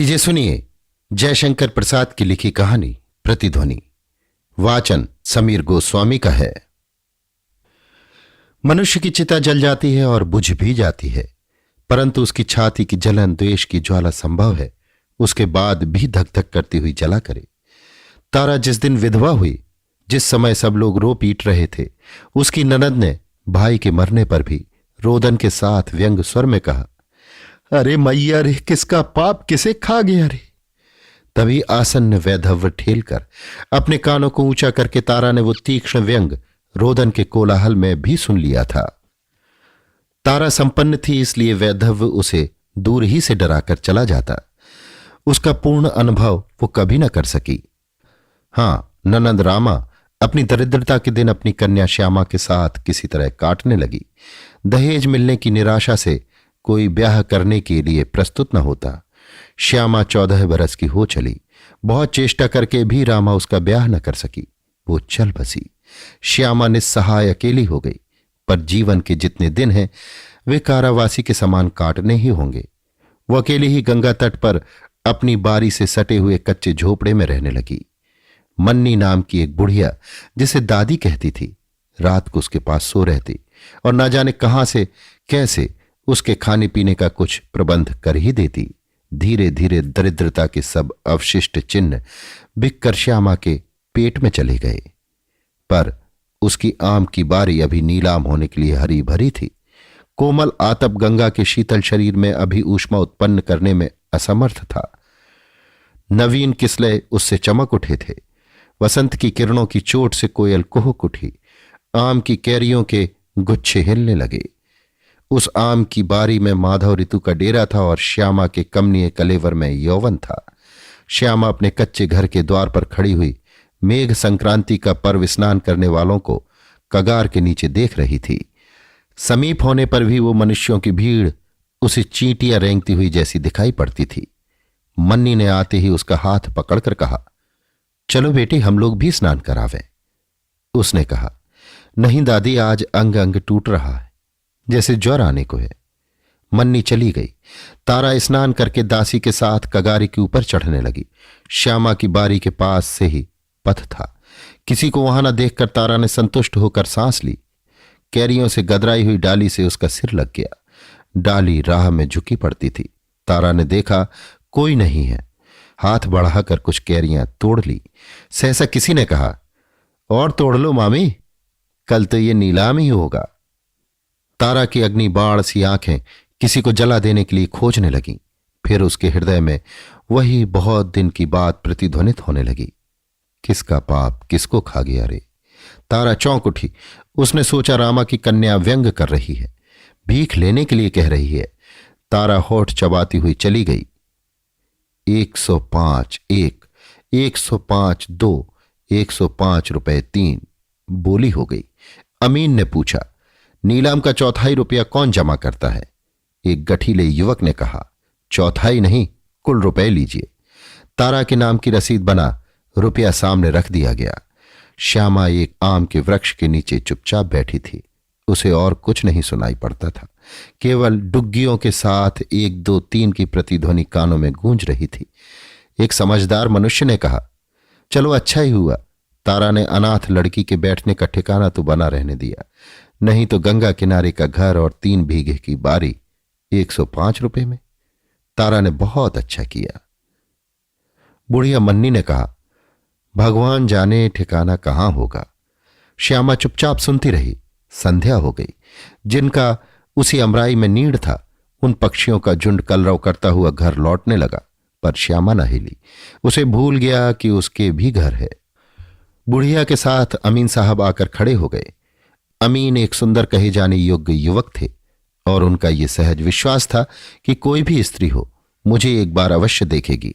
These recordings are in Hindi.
लीजिए सुनिए जयशंकर प्रसाद की लिखी कहानी प्रतिध्वनि। वाचन समीर गोस्वामी का है। मनुष्य की चिता जल जाती है और बुझ भी जाती है, परंतु उसकी छाती की जलन द्वेष की ज्वाला संभव है उसके बाद भी धक धक करती हुई जला करे। तारा जिस दिन विधवा हुई, जिस समय सब लोग रो पीट रहे थे, उसकी ननद ने भाई के मरने पर भी रोदन के साथ व्यंग स्वर में कहा, अरे मैया रे, किसका पाप किसे खा गया रे। तभी आसन्न वैधव्य ठेलकर अपने कानों को ऊंचा करके तारा ने वो तीक्ष्ण व्यंग रोदन के कोलाहल में भी सुन लिया था। तारा संपन्न थी, इसलिए वैधव्य उसे दूर ही से डराकर चला जाता। उसका पूर्ण अनुभव वो कभी न कर सकी। हां, ननंद रामा अपनी दरिद्रता के दिन अपनी कन्या श्यामा के साथ किसी तरह काटने लगी। दहेज मिलने की निराशा से कोई ब्याह करने के लिए प्रस्तुत न होता। श्यामा 14 बरस की हो चली। बहुत चेष्टा करके भी रामा उसका ब्याह न कर सकी। वो चल बसी। श्यामा निस्सहाय अकेली हो गई। पर जीवन के जितने दिन हैं वे कारावासी के समान काटने ही होंगे। वो अकेली ही गंगा तट पर अपनी बारी से सटे हुए कच्चे झोपड़े में रहने लगी। मन्नी नाम की एक बुढ़िया, जिसे दादी कहती थी, रात को उसके पास सो रहती और न जाने कहां से कैसे उसके खाने पीने का कुछ प्रबंध कर ही देती। धीरे धीरे दरिद्रता के सब अवशिष्ट चिन्ह बिककर श्यामा के पेट में चले गए। पर उसकी आम की बारी अभी नीलाम होने के लिए हरी भरी थी। कोमल आतप गंगा के शीतल शरीर में अभी ऊष्मा उत्पन्न करने में असमर्थ था। नवीन किसले उससे चमक उठे थे। वसंत की किरणों की चोट से कोयल कुहुक उठी। आम की कैरियों के गुच्छे हिलने लगे। उस आम की बारी में माधव ऋतु का डेरा था और श्यामा के कमनीय कलेवर में यौवन था। श्यामा अपने कच्चे घर के द्वार पर खड़ी हुई मेघ संक्रांति का पर्व स्नान करने वालों को कगार के नीचे देख रही थी। समीप होने पर भी वो मनुष्यों की भीड़ उसे चींटियां रेंगती हुई जैसी दिखाई पड़ती थी। मन्नी ने आते ही उसका हाथ पकड़कर कहा, चलो बेटी, हम लोग भी स्नान करावें। उसने कहा, नहीं दादी, आज अंग अंग टूट रहा है, जैसे ज्वर आने को है। मन्नी चली गई। तारा स्नान करके दासी के साथ कगारी के ऊपर चढ़ने लगी। श्यामा की बारी के पास से ही पथ था। किसी को वहां न देखकर तारा ने संतुष्ट होकर सांस ली। कैरियों से गदराई हुई डाली से उसका सिर लग गया। डाली राह में झुकी पड़ती थी। तारा ने देखा कोई नहीं है। हाथ बढ़ाकर कुछ कैरियां तोड़ ली। सहसा किसी ने कहा, और तोड़ लो मामी, कल तो ये नीलाम ही होगा। तारा की अग्नि बाण सी आंखें किसी को जला देने के लिए खोजने लगीं। फिर उसके हृदय में वही बहुत दिन की बात प्रतिध्वनित होने लगी, किसका पाप किसको खा गया रे। तारा चौंक उठी। उसने सोचा रामा की कन्या व्यंग कर रही है, भीख लेने के लिए कह रही है। तारा होठ चबाती हुई चली गई। 105 1, 105 2, 105 रुपए 3 बोली हो गई। अमीन ने पूछा, नीलाम का 1/4 रुपया कौन जमा करता है? एक गठीले युवक ने कहा, 1/4 नहीं, कुल रुपए लीजिए। तारा के नाम की रसीद बना रुपया सामने रख दिया गया। श्यामा एक आम के वृक्ष के नीचे चुपचाप बैठी थी। उसे और कुछ नहीं सुनाई पड़ता था। केवल डुग्गियों के साथ 1 2 3 की प्रतिध्वनि कानों में गूंज रही थी। एक समझदार मनुष्य ने कहा, चलो अच्छा ही हुआ तारा ने अनाथ लड़की के बैठने का ठिकाना तो बना रहने दिया, नहीं तो गंगा किनारे का घर और 3 बीघे की बारी 105 रुपए में। तारा ने बहुत अच्छा किया। बुढ़िया मन्नी ने कहा, भगवान जाने ठिकाना कहां होगा। श्यामा चुपचाप सुनती रही। संध्या हो गई। जिनका उसी अमराई में नीड़ था, उन पक्षियों का झुंड कलरव करता हुआ घर लौटने लगा, पर श्यामा न हिली। उसे भूल गया कि उसके भी घर है। बुढ़िया के साथ अमीन साहब आकर खड़े हो गए। अमीन एक सुंदर कहे जाने योग्य युवक थे और उनका यह सहज विश्वास था कि कोई भी स्त्री हो मुझे एक बार अवश्य देखेगी।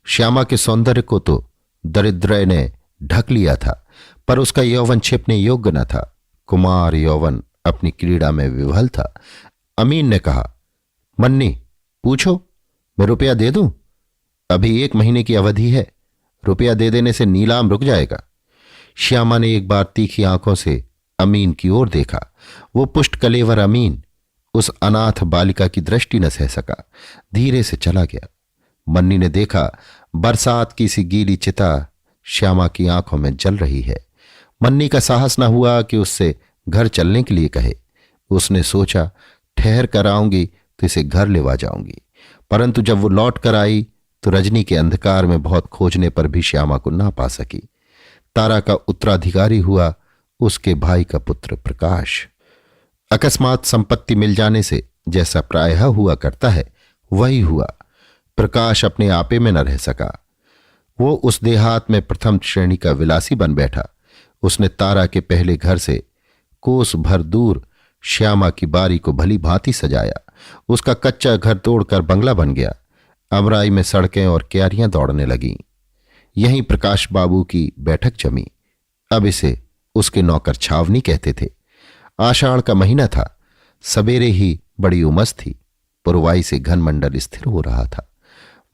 श्यामा के सौंदर्य को तो दरिद्र ने ढक लिया था, पर उसका यौवन छिपने योग्य न था। कुमार यौवन अपनी क्रीड़ा में विवल था। अमीन ने कहा, मन्नी पूछो, मैं रुपया दे दूं? अभी 1 महीने की अवधि है, रुपया दे देने से नीलाम रुक जाएगा। श्यामा ने एक बार तीखी आंखों से अमीन की ओर देखा। वो पुष्ट कलेवर अमीन उस अनाथ बालिका की दृष्टि न सह सका, धीरे से चला गया। मन्नी ने देखा बरसात की सी गीली चिता श्यामा की आंखों में जल रही है। मन्नी का साहस न हुआ कि उससे घर चलने के लिए कहे। उसने सोचा ठहर कर आऊंगी तो इसे घर लेवा जाऊंगी, परंतु जब वो लौट कर आई तो रजनी के अंधकार में बहुत खोजने पर भी श्यामा को ना पा सकी। तारा का उत्तराधिकारी हुआ उसके भाई का पुत्र प्रकाश। अकस्मात संपत्ति मिल जाने से जैसा प्रायः हुआ करता है वही हुआ। प्रकाश अपने आपे में न रह सका। वो उस देहात में प्रथम श्रेणी का विलासी बन बैठा। उसने तारा के पहले घर से कोस भर दूर श्यामा की बारी को भली भांति सजाया। उसका कच्चा घर तोड़कर बंगला बन गया। अमराई में सड़कें और क्यारियां दौड़ने लगीं। यहीं प्रकाश बाबू की बैठक जमी। अब इसे उसके नौकर छावनी कहते थे। आषाढ़ का महीना था। सवेरे ही बड़ी उमस थी। पुरवाई से घनमंडल स्थिर हो रहा था।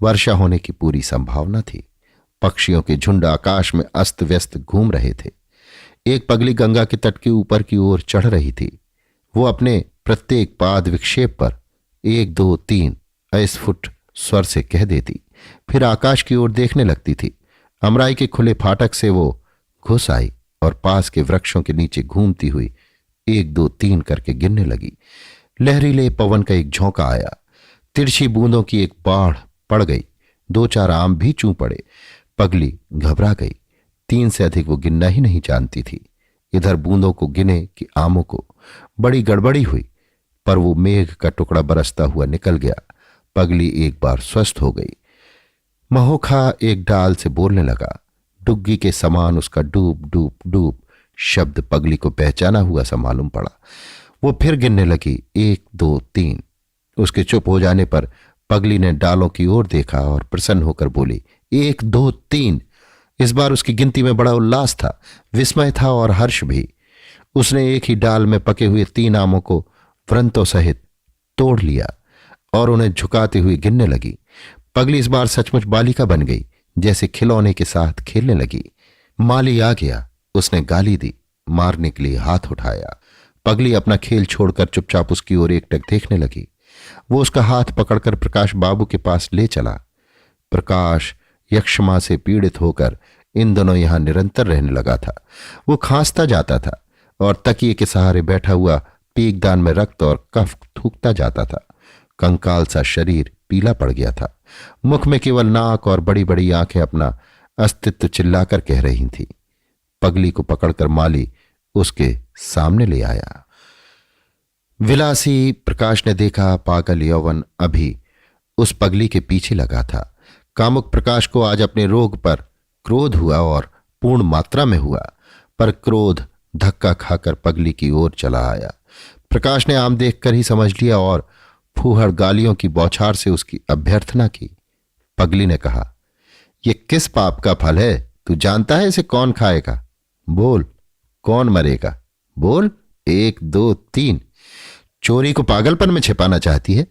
वर्षा होने की पूरी संभावना थी। पक्षियों के झुंड आकाश में अस्त व्यस्त घूम रहे थे। एक पगली गंगा के तट के ऊपर की ओर चढ़ रही थी। वो अपने प्रत्येक पाद विक्षेप पर 1 2 3 अस्फुट स्वर से कह देती, फिर आकाश की ओर देखने लगती थी। अमराई के खुले फाटक से वो घुस आई और पास के वृक्षों के नीचे घूमती हुई 1 2 3 करके गिनने लगी। लहरीले पवन का एक झोंका आया। तिरछी बूंदों की एक बाढ़ पड़ गई। 2-4 आम भी चूं पड़े। पगली घबरा गई। 3 से अधिक वो गिनना ही नहीं जानती थी। इधर बूंदों को गिने कि आमों को। बड़ी गड़बड़ी हुई, पर वो मेघ का टुकड़ा बरसता हुआ निकल गया। पगली एक बार स्वस्थ हो गई। महोखा एक डाल से बोलने लगा। डुग्गी के समान उसका डूब डूब डूब शब्द पगली को पहचाना हुआ सा मालूम पड़ा। वो फिर गिनने लगी 1 2 3। उसके चुप हो जाने पर पगली ने डालों की ओर देखा और प्रसन्न होकर बोली 1 2 3। इस बार उसकी गिनती में बड़ा उल्लास था, विस्मय था और हर्ष भी। उसने एक ही डाल में पके हुए 3 आमों को व्रंतों सहित तोड़ लिया और उन्हें झुकाते हुए गिनने लगी। पगली इस बार सचमुच बालिका बन गई, जैसे खिलौने के साथ खेलने लगी। माली आ गया। उसने गाली दी, मारने के लिए हाथ उठाया। पगली अपना खेल छोड़कर चुपचाप उसकी ओर एकटक देखने लगी। वो उसका हाथ पकड़कर प्रकाश बाबू के पास ले चला। प्रकाश यक्षमा से पीड़ित होकर इन दोनों यहां निरंतर रहने लगा था। वो खांसता जाता था और तकिए के सहारे बैठा हुआ पीकदान में रक्त और कफ थूकता जाता था। कंकाल सा शरीर पीला पड़ गया था। मुख में केवल नाक और बड़ी बड़ी आंखें अपना अस्तित्व चिल्लाकर कह रही थी। पगली को पकड़कर माली उसके सामने ले आया। विलासी प्रकाश ने देखा पागल यौवन अभी उस पगली के पीछे लगा था। कामुक प्रकाश को आज अपने रोग पर क्रोध हुआ और पूर्ण मात्रा में हुआ, पर क्रोध धक्का खाकर पगली की ओर चला आया। प्रकाश ने आम देखकर ही समझ लिया और फूहड़ गालियों की बौछार से उसकी अभ्यर्थना की। पगली ने कहा, ये किस पाप का फल है? तू जानता है इसे कौन खाएगा? बोल, कौन मरेगा? बोल। 1 2 3। चोरी को पागलपन में छिपाना चाहती है?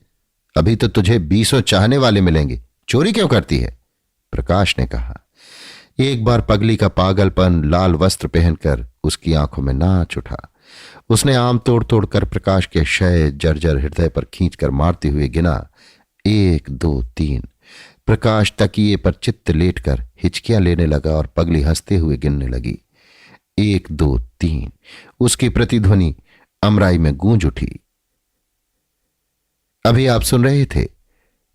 अभी तो तुझे 20 चाहने वाले मिलेंगे। चोरी क्यों करती है? प्रकाश ने कहा। एक बार पगली का पागलपन लाल वस्त्र पहनकर उसकी आंखों में नाच उठा। उसने आम तोड़ तोड़कर प्रकाश के क्षय जर्जर हृदय पर खींचकर मारते हुए गिना 1 2 3। प्रकाश तकिए पर चित्त लेटकर हिचकियां लेने लगा और पगली हंसते हुए गिनने लगी 1 2 3। उसकी प्रतिध्वनि अमराई में गूंज उठी। अभी आप सुन रहे थे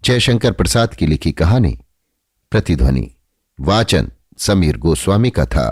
जयशंकर प्रसाद की लिखी कहानी प्रतिध्वनि। वाचन समीर गोस्वामी का था।